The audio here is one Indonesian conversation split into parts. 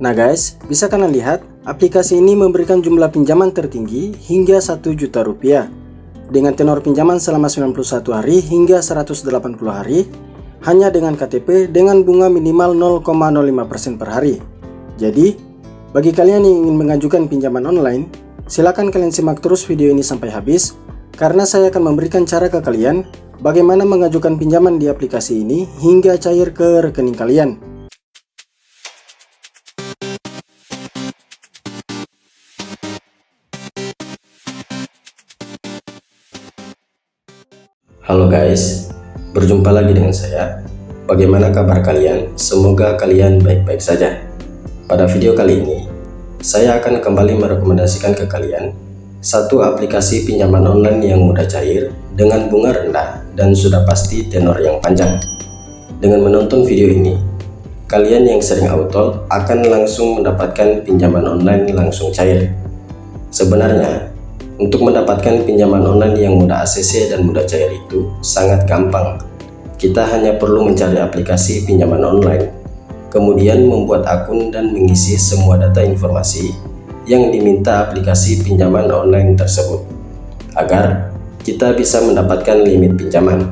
Nah guys, bisa kalian lihat aplikasi ini memberikan jumlah pinjaman tertinggi hingga 1 juta rupiah dengan tenor pinjaman selama 91 hari hingga 180 hari hanya dengan KTP dengan bunga minimal 0,05% per hari. Jadi, bagi kalian yang ingin mengajukan pinjaman online, silakan kalian simak terus video ini sampai habis karena saya akan memberikan cara ke kalian bagaimana mengajukan pinjaman di aplikasi ini hingga cair ke rekening kalian. Halo guys, berjumpa lagi dengan saya. Bagaimana kabar kalian? Semoga kalian baik-baik saja. Pada video kali ini, saya akan kembali merekomendasikan ke kalian satu aplikasi pinjaman online yang mudah cair dengan bunga rendah dan sudah pasti tenor yang panjang. Dengan menonton video ini, kalian yang sering auto akan langsung mendapatkan pinjaman online langsung cair. Sebenarnya, untuk mendapatkan pinjaman online yang mudah ACC dan mudah cair itu sangat gampang. Kita hanya perlu mencari aplikasi pinjaman online, kemudian membuat akun dan mengisi semua data informasi yang diminta aplikasi pinjaman online tersebut, agar kita bisa mendapatkan limit pinjaman.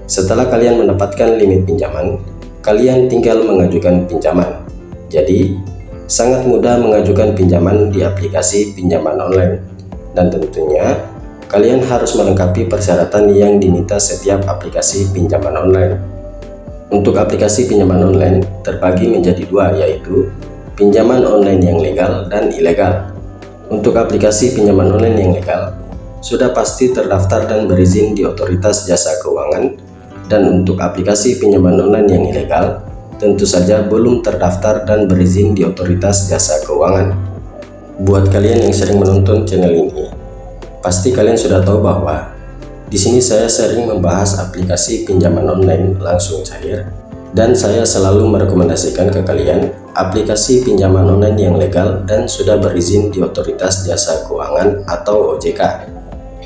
Setelah kalian mendapatkan limit pinjaman, kalian tinggal mengajukan pinjaman. Jadi, sangat mudah mengajukan pinjaman di aplikasi pinjaman online. Dan tentunya kalian harus melengkapi persyaratan yang diminta setiap aplikasi pinjaman online. Untuk aplikasi pinjaman online terbagi menjadi dua, yaitu pinjaman online yang legal dan ilegal. Untuk aplikasi pinjaman online yang legal sudah pasti terdaftar dan berizin di Otoritas Jasa Keuangan, dan untuk aplikasi pinjaman online yang ilegal tentu saja belum terdaftar dan berizin di Otoritas Jasa Keuangan. Buat kalian yang sering menonton channel ini, pasti kalian sudah tahu bahwa di sini saya sering membahas aplikasi pinjaman online langsung cair, dan saya selalu merekomendasikan ke kalian aplikasi pinjaman online yang legal dan sudah berizin di Otoritas Jasa Keuangan atau OJK.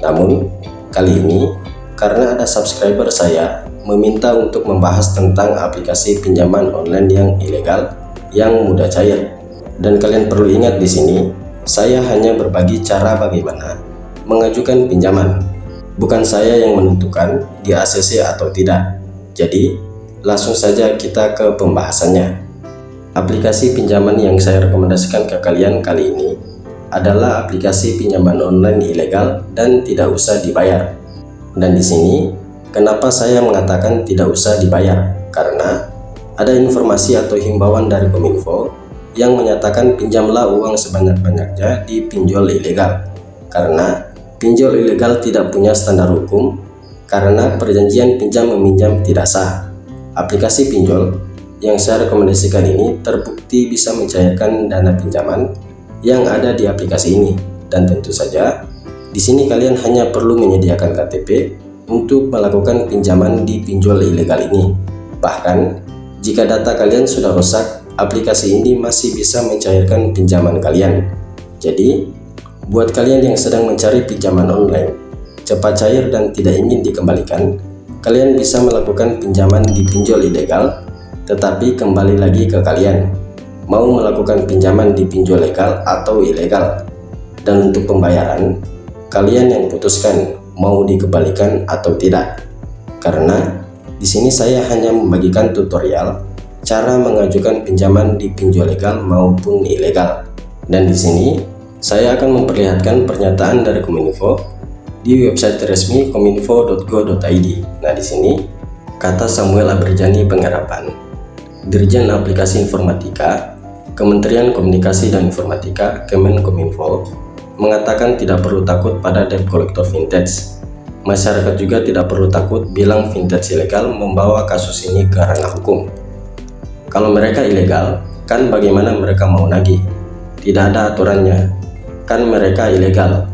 Namun, kali ini karena ada subscriber saya meminta untuk membahas tentang aplikasi pinjaman online yang ilegal yang mudah cair. Dan kalian perlu ingat di sini, saya hanya berbagi cara bagaimana mengajukan pinjaman. Bukan saya yang menentukan di ACC atau tidak. Jadi, langsung saja kita ke pembahasannya. Aplikasi pinjaman yang saya rekomendasikan ke kalian kali ini adalah aplikasi pinjaman online ilegal dan tidak usah dibayar. Dan di sini, kenapa saya mengatakan tidak usah dibayar? Karena ada informasi atau himbauan dari Kominfo yang menyatakan pinjamlah uang sebanyak-banyaknya di pinjol ilegal, karena pinjol ilegal tidak punya standar hukum karena perjanjian pinjam meminjam tidak sah. Aplikasi pinjol yang saya rekomendasikan ini terbukti bisa mencairkan dana pinjaman yang ada di aplikasi ini, dan tentu saja di sini kalian hanya perlu menyediakan KTP untuk melakukan pinjaman di pinjol ilegal ini. Bahkan jika data kalian sudah rusak, aplikasi ini masih bisa mencairkan pinjaman kalian. Jadi, buat kalian yang sedang mencari pinjaman online cepat cair dan tidak ingin dikembalikan, kalian bisa melakukan pinjaman di pinjol ilegal, tetapi kembali lagi ke kalian mau melakukan pinjaman di pinjol legal atau ilegal. Dan untuk pembayaran, kalian yang putuskan mau dikembalikan atau tidak. Karena di sini saya hanya membagikan tutorial cara mengajukan pinjaman di pinjol legal maupun ilegal. Dan di sini saya akan memperlihatkan pernyataan dari Kominfo di website resmi kominfo.go.id. Nah, di sini kata Samuel Aberjani Pengharapan, Dirjen Aplikasi Informatika, Kementerian Komunikasi dan Informatika, Kemenkominfo, mengatakan tidak perlu takut pada debt collector vintage. Masyarakat juga tidak perlu takut bilang vintage ilegal membawa kasus ini ke ranah hukum. Kalau mereka ilegal, kan bagaimana mereka mau nagih? Tidak ada aturannya, kan mereka ilegal.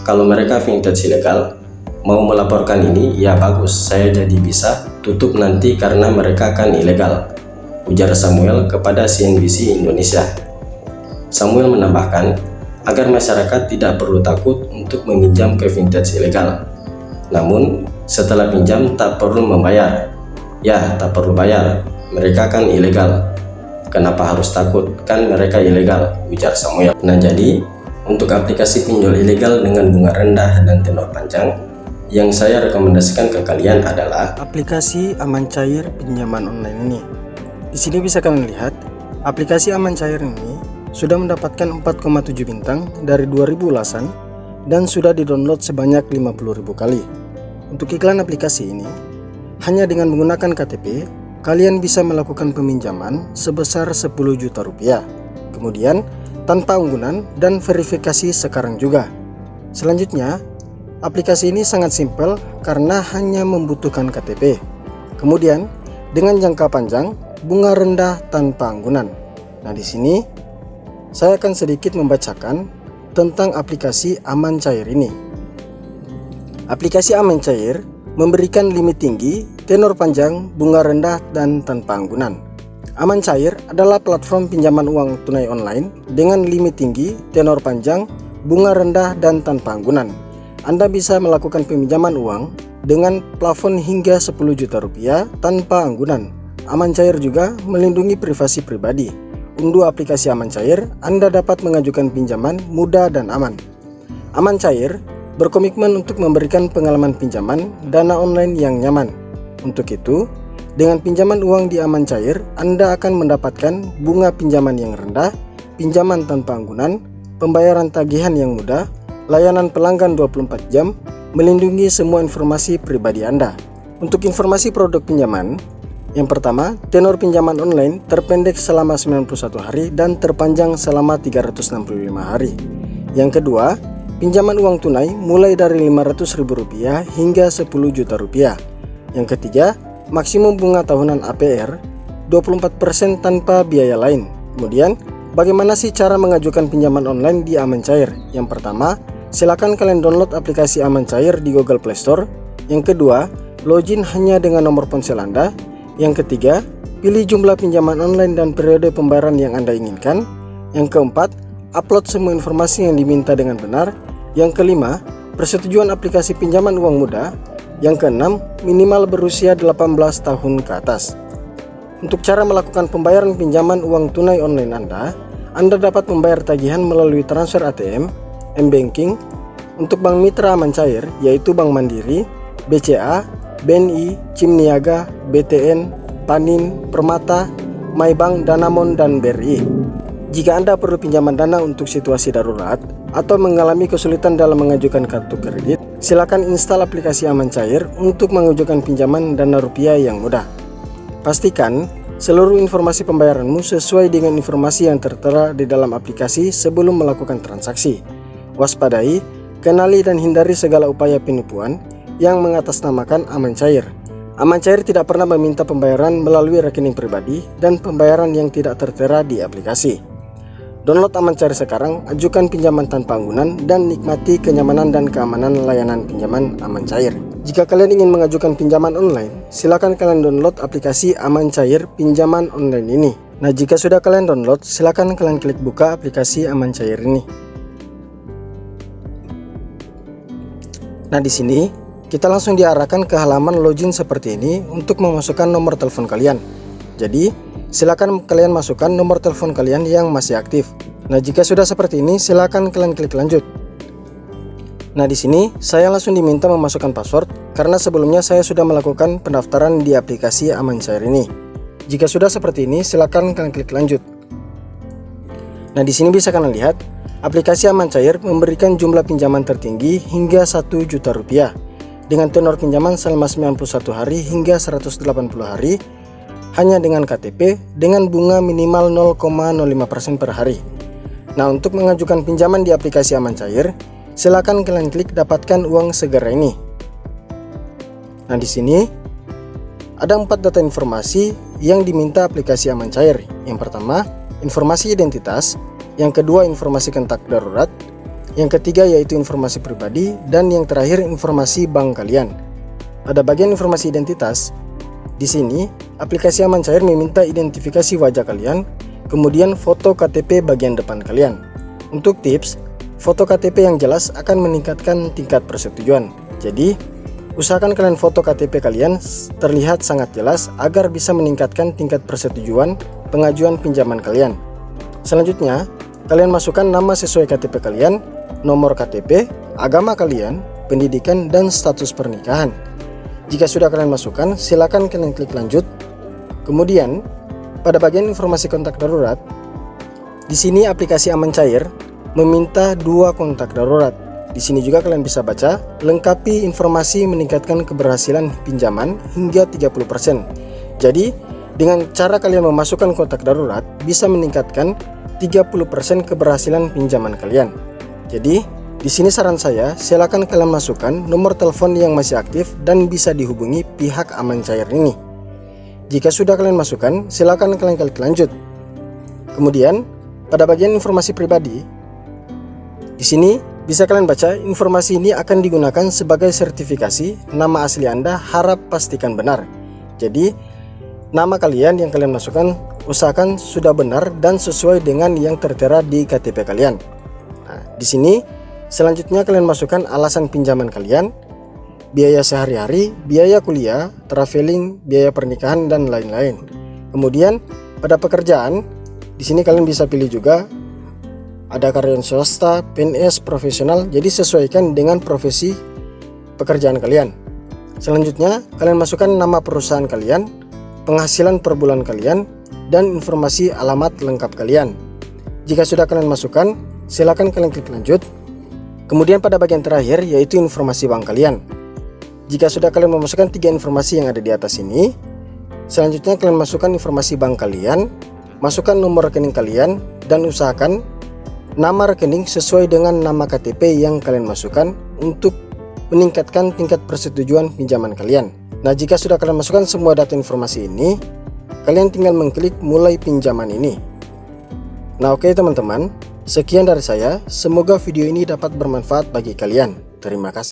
Kalau mereka vintage ilegal, mau melaporkan ini, ya bagus, saya jadi bisa tutup nanti karena mereka kan ilegal, ujar Samuel kepada CNBC Indonesia. Samuel menambahkan agar masyarakat tidak perlu takut untuk meminjam ke vintage ilegal. Namun, setelah pinjam tak perlu membayar. Ya, tak perlu bayar. Mereka kan ilegal. Kenapa harus takut? Kan mereka ilegal, ujar Samuel. Nah jadi, untuk aplikasi pinjol ilegal dengan bunga rendah dan tenor panjang, yang saya rekomendasikan ke kalian adalah aplikasi Aman Cair pinjaman online ini. Di sini bisa kalian lihat, aplikasi Aman Cair ini sudah mendapatkan 4,7 bintang dari 2000 ulasan dan sudah didownload sebanyak 50.000 kali. Untuk iklan aplikasi ini, hanya dengan menggunakan KTP, kalian bisa melakukan peminjaman sebesar 10 juta rupiah. Kemudian, tanpa unggunan dan verifikasi sekarang juga. Selanjutnya, aplikasi ini sangat simpel karena hanya membutuhkan KTP. Kemudian, dengan jangka panjang, bunga rendah tanpa unggunan. Nah, di sini saya akan sedikit membacakan tentang aplikasi Aman Cair ini. Aplikasi Aman Cair memberikan limit tinggi, tenor panjang, bunga rendah dan tanpa unggunan. Aman Cair adalah platform pinjaman uang tunai online dengan limit tinggi, tenor panjang, bunga rendah dan tanpa unggunan. Anda bisa melakukan peminjaman uang dengan plafon hingga 10 juta rupiah tanpa unggunan. Aman Cair juga melindungi privasi pribadi. Unduh aplikasi Aman Cair, Anda dapat mengajukan pinjaman mudah dan aman. Aman Cair berkomitmen untuk memberikan pengalaman pinjaman dana online yang nyaman. Untuk itu, dengan pinjaman uang di Aman Cair, Anda akan mendapatkan bunga pinjaman yang rendah, pinjaman tanpa unggunan, pembayaran tagihan yang mudah, layanan pelanggan 24 jam, melindungi semua informasi pribadi Anda. Untuk informasi produk pinjaman, yang pertama, tenor pinjaman online terpendek selama 91 hari dan terpanjang selama 365 hari. Yang kedua, pinjaman uang tunai mulai dari Rp500.000 hingga Rp10 juta. Yang ketiga, maksimum bunga tahunan APR 24% tanpa biaya lain. Kemudian, bagaimana sih cara mengajukan pinjaman online di Aman Cair? Yang pertama, silakan kalian download aplikasi Aman Cair di Google Play Store. Yang kedua, login hanya dengan nomor ponsel Anda. Yang ketiga, pilih jumlah pinjaman online dan periode pembayaran yang Anda inginkan. Yang keempat, upload semua informasi yang diminta dengan benar. Yang kelima, persetujuan aplikasi pinjaman uang mudah. Yang keenam, minimal berusia 18 tahun ke atas. Untuk cara melakukan pembayaran pinjaman uang tunai online Anda dapat membayar tagihan melalui transfer ATM, M-Banking, untuk bank mitra Aman Cair, yaitu Bank Mandiri, BCA, BNI, Cimniaga, BTN, Panin, Permata, Maybank, Danamon, dan BRI. Jika Anda perlu pinjaman dana untuk situasi darurat atau mengalami kesulitan dalam mengajukan kartu kredit, silakan install aplikasi Aman Cair untuk mengajukan pinjaman dana rupiah yang mudah. Pastikan seluruh informasi pembayaranmu sesuai dengan informasi yang tertera di dalam aplikasi sebelum melakukan transaksi. Waspadai, kenali dan hindari segala upaya penipuan yang mengatasnamakan Aman Cair. Aman Cair tidak pernah meminta pembayaran melalui rekening pribadi dan pembayaran yang tidak tertera di aplikasi. Download Aman Cair sekarang, ajukan pinjaman tanpa unggunan, dan nikmati kenyamanan dan keamanan layanan pinjaman Aman Cair. Jika kalian ingin mengajukan pinjaman online, silakan kalian download aplikasi Aman Cair pinjaman online ini. Nah, jika sudah kalian download, silakan kalian klik buka aplikasi Aman Cair ini. Nah, di sini kita langsung diarahkan ke halaman login seperti ini untuk memasukkan nomor telepon kalian. Jadi, silakan kalian masukkan nomor telepon kalian yang masih aktif. Nah, jika sudah seperti ini, silakan kalian klik lanjut. Nah, di sini saya langsung diminta memasukkan password karena sebelumnya saya sudah melakukan pendaftaran di aplikasi Aman Cair ini. Jika sudah seperti ini, silakan kalian klik lanjut. Nah, di sini bisa kalian lihat, aplikasi Aman Cair memberikan jumlah pinjaman tertinggi hingga 1 juta rupiah dengan tenor pinjaman selama 91 hari hingga 180 hari hanya dengan KTP dengan bunga minimal 0,05% per hari. Nah, untuk mengajukan pinjaman di aplikasi Aman Cair, silakan kalian klik dapatkan uang segera ini. Nah, di sini ada 4 data informasi yang diminta aplikasi Aman Cair. Yang pertama, informasi identitas. Yang kedua, informasi kontak darurat. Yang ketiga yaitu informasi pribadi, dan yang terakhir informasi bank kalian. Pada bagian informasi identitas, di sini aplikasi Aman Cair meminta identifikasi wajah kalian, kemudian foto KTP bagian depan kalian. Untuk tips, foto KTP yang jelas akan meningkatkan tingkat persetujuan. Jadi, usahakan kalian foto KTP kalian terlihat sangat jelas agar bisa meningkatkan tingkat persetujuan pengajuan pinjaman kalian. Selanjutnya, kalian masukkan nama sesuai KTP kalian, nomor KTP, agama kalian, pendidikan, dan status pernikahan. Jika sudah kalian masukkan, silakan kalian klik lanjut. Kemudian, pada bagian informasi kontak darurat, di sini aplikasi Aman Cair meminta 2 kontak darurat. Di sini juga kalian bisa baca, lengkapi informasi meningkatkan keberhasilan pinjaman hingga 30%. Jadi, dengan cara kalian memasukkan kontak darurat bisa meningkatkan 30% keberhasilan pinjaman kalian. Jadi, di sini saran saya, silakan kalian masukkan nomor telepon yang masih aktif dan bisa dihubungi pihak Aman Cair ini. Jika sudah kalian masukkan, silakan kalian klik lanjut. Kemudian, pada bagian informasi pribadi, di sini bisa kalian baca informasi ini akan digunakan sebagai sertifikasi. Nama asli Anda harap pastikan benar. Jadi, nama kalian yang kalian masukkan usahakan sudah benar dan sesuai dengan yang tertera di KTP kalian. Nah, di sini selanjutnya kalian masukkan alasan pinjaman kalian, biaya sehari-hari, biaya kuliah, traveling, biaya pernikahan, dan lain-lain. Kemudian pada pekerjaan, di sini kalian bisa pilih juga ada karyawan swasta, PNS, profesional. Jadi sesuaikan dengan profesi pekerjaan kalian. Selanjutnya kalian masukkan nama perusahaan kalian, penghasilan per bulan kalian, dan informasi alamat lengkap kalian. Jika sudah kalian masukkan, silakan kalian klik lanjut. Kemudian pada bagian terakhir yaitu informasi bank kalian. Jika sudah kalian memasukkan 3 informasi yang ada di atas ini, selanjutnya kalian masukkan informasi bank kalian, masukkan nomor rekening kalian, dan usahakan nama rekening sesuai dengan nama KTP yang kalian masukkan untuk meningkatkan tingkat persetujuan pinjaman kalian. Nah, jika sudah kalian masukkan semua data informasi ini, kalian tinggal mengklik mulai pinjaman ini. Nah, oke teman-teman, sekian dari saya. Semoga video ini dapat bermanfaat bagi kalian. Terima kasih.